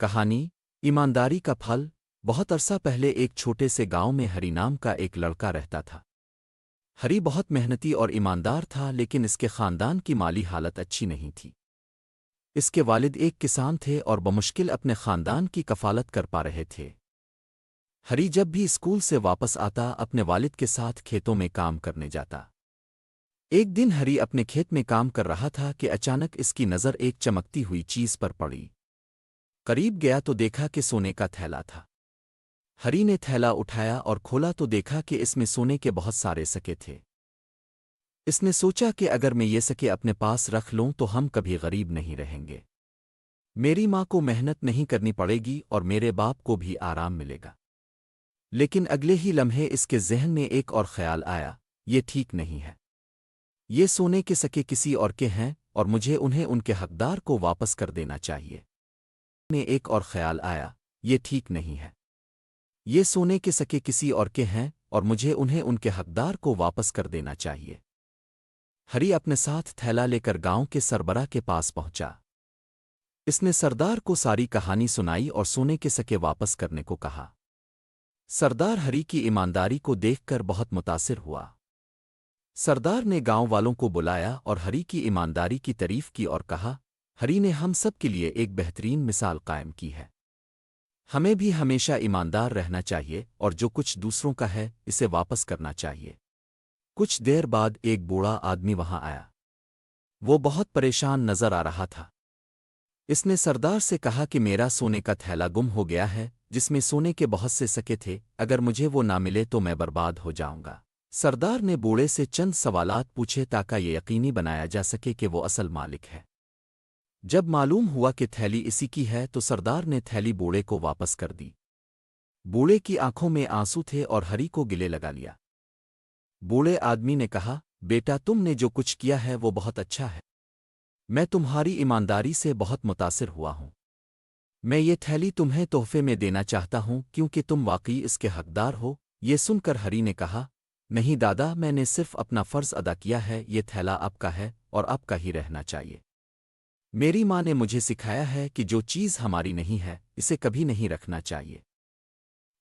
کہانی ایمانداری کا پھل۔ بہت عرصہ پہلے ایک چھوٹے سے گاؤں میں ہری نام کا ایک لڑکا رہتا تھا۔ ہری بہت محنتی اور ایماندار تھا، لیکن اس کے خاندان کی مالی حالت اچھی نہیں تھی۔ اس کے والد ایک کسان تھے اور بمشکل اپنے خاندان کی کفالت کر پا رہے تھے۔ ہری جب بھی اسکول سے واپس آتا اپنے والد کے ساتھ کھیتوں میں کام کرنے جاتا۔ ایک دن ہری اپنے کھیت میں کام کر رہا تھا کہ اچانک اس کی نظر ایک چمکتی ہوئی چیز پر پڑی۔ قریب گیا تو دیکھا کہ سونے کا تھیلا تھا۔ ہری نے تھیلا اٹھایا اور کھولا تو دیکھا کہ اس میں سونے کے بہت سارے سکے تھے۔ اس نے سوچا کہ اگر میں یہ سکے اپنے پاس رکھ لوں تو ہم کبھی غریب نہیں رہیں گے۔ میری ماں کو محنت نہیں کرنی پڑے گی اور میرے باپ کو بھی آرام ملے گا۔ لیکن اگلے ہی لمحے اس کے ذہن میں ایک اور خیال آیا، یہ ٹھیک نہیں ہے۔ یہ سونے کے سکے کسی اور کے ہیں اور مجھے انہیں ان کے حقدار کو واپس کر دینا چاہیے۔ میں ایک اور خیال آیا، یہ ٹھیک نہیں ہے۔ یہ سونے کے سکے کسی اور کے ہیں اور مجھے انہیں ان کے حقدار کو واپس کر دینا چاہیے۔ ہری اپنے ساتھ تھیلا لے کر گاؤں کے سربراہ کے پاس پہنچا۔ اس نے سردار کو ساری کہانی سنائی اور سونے کے سکے واپس کرنے کو کہا۔ سردار ہری کی ایمانداری کو دیکھ کر بہت متاثر ہوا۔ سردار نے گاؤں والوں کو بلایا اور ہری کی ایمانداری کی تعریف کی اور کہا، ہری نے ہم سب کے لیے ایک بہترین مثال قائم کی ہے۔ ہمیں بھی ہمیشہ ایماندار رہنا چاہیے اور جو کچھ دوسروں کا ہے اسے واپس کرنا چاہیے۔ کچھ دیر بعد ایک بوڑھا آدمی وہاں آیا۔ وہ بہت پریشان نظر آ رہا تھا۔ اس نے سردار سے کہا کہ میرا سونے کا تھیلا گم ہو گیا ہے جس میں سونے کے بہت سے سکے تھے، اگر مجھے وہ نہ ملے تو میں برباد ہو جاؤں گا۔ سردار نے بوڑھے سے چند سوالات پوچھے تاکہ یہ یقینی بنایا جا سکے کہ وہ اصل مالک ہے۔ جب معلوم ہوا کہ تھیلی اسی کی ہے تو سردار نے تھیلی بوڑھے کو واپس کر دی۔ بوڑھے کی آنکھوں میں آنسو تھے اور ہری کو گلے لگا لیا۔ بوڑھے آدمی نے کہا، بیٹا تم نے جو کچھ کیا ہے وہ بہت اچھا ہے۔ میں تمہاری ایمانداری سے بہت متاثر ہوا ہوں۔ میں یہ تھیلی تمہیں تحفے میں دینا چاہتا ہوں کیونکہ تم واقعی اس کے حقدار ہو۔ یہ سن کر ہری نے کہا، نہیں دادا، میں نے صرف اپنا فرض ادا کیا ہے، یہ تھیلا آپ کا ہے اور آپ کا ہی رہنا چاہیے۔ میری ماں نے مجھے سکھایا ہے کہ جو چیز ہماری نہیں ہے اسے کبھی نہیں رکھنا چاہیے۔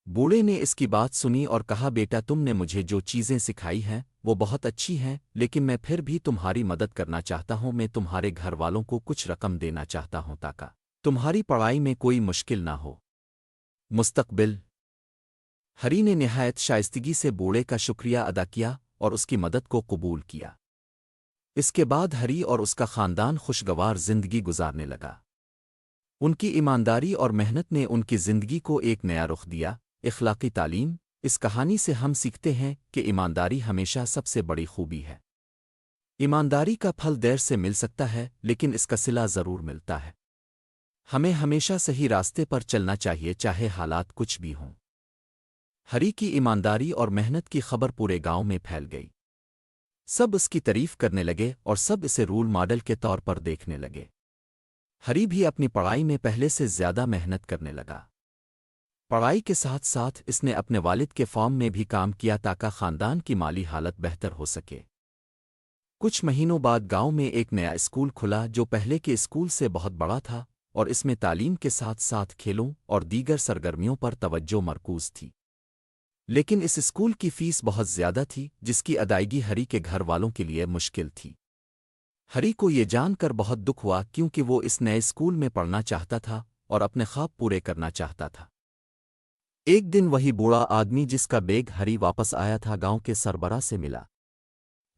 بوڑھے نے اس کی بات سنی اور کہا، بیٹا تم نے مجھے جو چیزیں سکھائی ہیں وہ بہت اچھی ہیں، لیکن میں پھر بھی تمہاری مدد کرنا چاہتا ہوں۔ میں تمہارے گھر والوں کو کچھ رقم دینا چاہتا ہوں تاکہ تمہاری پڑھائی میں کوئی مشکل نہ ہو۔ مستقبل۔ ہری نے نہایت شائستگی سے بوڑھے کا شکریہ ادا کیا اور اس کی مدد کو قبول کیا۔ اس کے بعد ہری اور اس کا خاندان خوشگوار زندگی گزارنے لگا۔ ان کی ایمانداری اور محنت نے ان کی زندگی کو ایک نیا رخ دیا۔ اخلاقی تعلیم۔ اس کہانی سے ہم سیکھتے ہیں کہ ایمانداری ہمیشہ سب سے بڑی خوبی ہے۔ ایمانداری کا پھل دیر سے مل سکتا ہے لیکن اس کا صلہ ضرور ملتا ہے۔ ہمیں ہمیشہ صحیح راستے پر چلنا چاہیے چاہے حالات کچھ بھی ہوں۔ ہری کی ایمانداری اور محنت کی خبر پورے گاؤں میں پھیل گئی۔ سب اس کی تعریف کرنے لگے اور سب اسے رول ماڈل کے طور پر دیکھنے لگے۔ ہری بھی اپنی پڑھائی میں پہلے سے زیادہ محنت کرنے لگا۔ پڑھائی کے ساتھ ساتھ اس نے اپنے والد کے فارم میں بھی کام کیا تاکہ خاندان کی مالی حالت بہتر ہو سکے۔ کچھ مہینوں بعد گاؤں میں ایک نیا اسکول کھلا جو پہلے کے اسکول سے بہت بڑا تھا اور اس میں تعلیم کے ساتھ ساتھ کھیلوں اور دیگر سرگرمیوں پر توجہ مرکوز تھی۔ لیکن اس اسکول کی فیس بہت زیادہ تھی جس کی ادائیگی ہری کے گھر والوں کے لیے مشکل تھی۔ ہری کو یہ جان کر بہت دکھ ہوا کیونکہ وہ اس نئے اسکول میں پڑھنا چاہتا تھا اور اپنے خواب پورے کرنا چاہتا تھا۔ ایک دن وہی بوڑھا آدمی جس کا بیگ ہری واپس آیا تھا گاؤں کے سربراہ سے ملا۔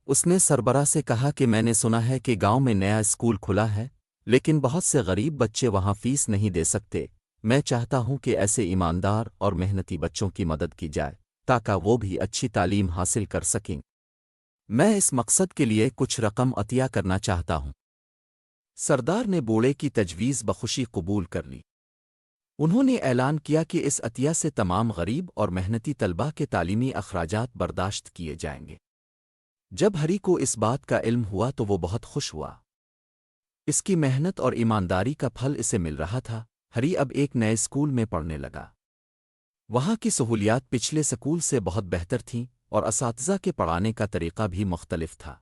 اس نے سربراہ سے کہا کہ میں نے سنا ہے کہ گاؤں میں نیا اسکول کھلا ہے لیکن بہت سے غریب بچے وہاں فیس نہیں دے سکتے۔ میں چاہتا ہوں کہ ایسے ایماندار اور محنتی بچوں کی مدد کی جائے تاکہ وہ بھی اچھی تعلیم حاصل کر سکیں۔ میں اس مقصد کے لیے کچھ رقم عطیہ کرنا چاہتا ہوں۔ سردار نے بوڑھے کی تجویز بخوشی قبول کر لی۔ انہوں نے اعلان کیا کہ اس عطیہ سے تمام غریب اور محنتی طلباء کے تعلیمی اخراجات برداشت کیے جائیں گے۔ جب ہری کو اس بات کا علم ہوا تو وہ بہت خوش ہوا۔ اس کی محنت اور ایمانداری کا پھل اسے مل رہا تھا۔ ہری اب ایک نئے اسکول میں پڑھنے لگا۔ وہاں کی سہولیات پچھلے اسکول سے بہت بہتر تھیں اور اساتذہ کے پڑھانے کا طریقہ بھی مختلف تھا۔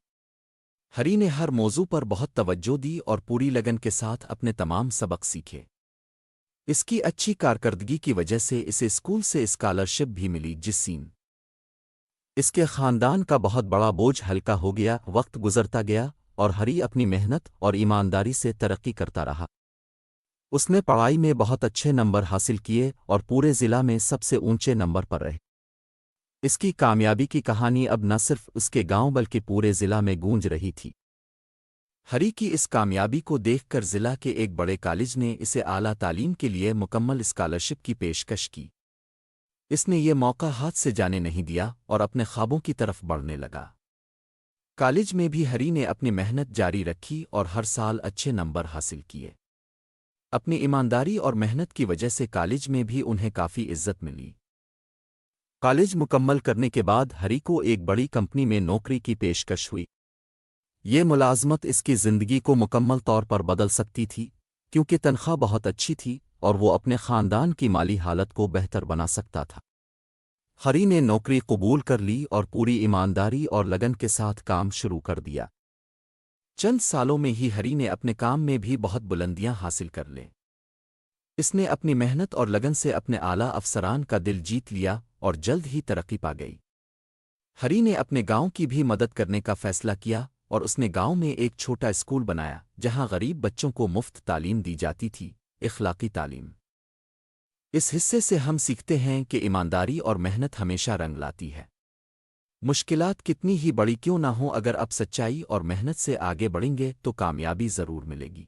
ہری نے ہر موضوع پر بہت توجہ دی اور پوری لگن کے ساتھ اپنے تمام سبق سیکھے۔ اس کی اچھی کارکردگی کی وجہ سے اسے اسکول سے اسکالرشپ بھی ملی جس سین اس کے خاندان کا بہت بڑا بوجھ ہلکا ہو گیا وقت گزرتا گیا اور ہری اپنی محنت اور ایمانداری سے ترقی کرتا رہا اس نے پڑھائی میں بہت اچھے نمبر حاصل کیے اور پورے ضلع میں سب سے اونچے نمبر پر رہے اس کی کامیابی کی کہانی اب نہ صرف اس کے گاؤں بلکہ پورے ضلع میں گونج رہی تھی ہری کی اس کامیابی کو دیکھ کر ضلع کے ایک بڑے کالج نے اسے اعلیٰ تعلیم کے لیے مکمل اسکالرشپ کی پیشکش کی اس نے یہ موقع ہاتھ سے جانے نہیں دیا اور اپنے خوابوں کی طرف بڑھنے لگا کالج میں بھی ہری نے اپنی محنت جاری رکھی اور ہر سال اچھے نمبر حاصل کیے اپنی ایمانداری اور محنت کی وجہ سے کالج میں بھی انہیں کافی عزت ملی کالج مکمل کرنے کے بعد ہری کو ایک بڑی کمپنی میں نوکری کی پیشکش ہوئی یہ ملازمت اس کی زندگی کو مکمل طور پر بدل سکتی تھی کیونکہ تنخواہ بہت اچھی تھی اور وہ اپنے خاندان کی مالی حالت کو بہتر بنا سکتا تھا ہری نے نوکری قبول کر لی اور پوری ایمانداری اور لگن کے ساتھ کام شروع کر دیا چند سالوں میں ہی ہری نے اپنے کام میں بھی بہت بلندیاں حاصل کر لیں اس نے اپنی محنت اور لگن سے اپنے اعلیٰ افسران کا دل جیت لیا اور جلد ہی ترقی پا گئی ہری نے اپنے گاؤں کی بھی مدد کرنے کا فیصلہ کیا اور اس نے گاؤں میں ایک چھوٹا اسکول بنایا جہاں غریب بچوں کو مفت تعلیم دی جاتی تھی اخلاقی تعلیم اس حصے سے ہم سیکھتے ہیں کہ ایمانداری اور محنت ہمیشہ رنگ لاتی ہے مشکلات کتنی ہی بڑی کیوں نہ ہوں اگر اب سچائی اور محنت سے آگے بڑھیں گے تو کامیابی ضرور ملے گی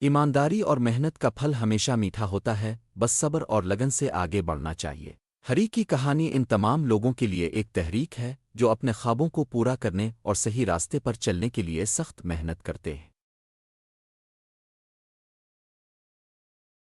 ایمانداری اور محنت کا پھل ہمیشہ میٹھا ہوتا ہے بس صبر اور لگن سے آگے بڑھنا چاہیے ہری کی کہانی ان تمام لوگوں کے لیے ایک تحریک ہے جو اپنے خوابوں کو پورا کرنے اور صحیح راستے پر چلنے کے لیے سخت محنت کرتے ہیں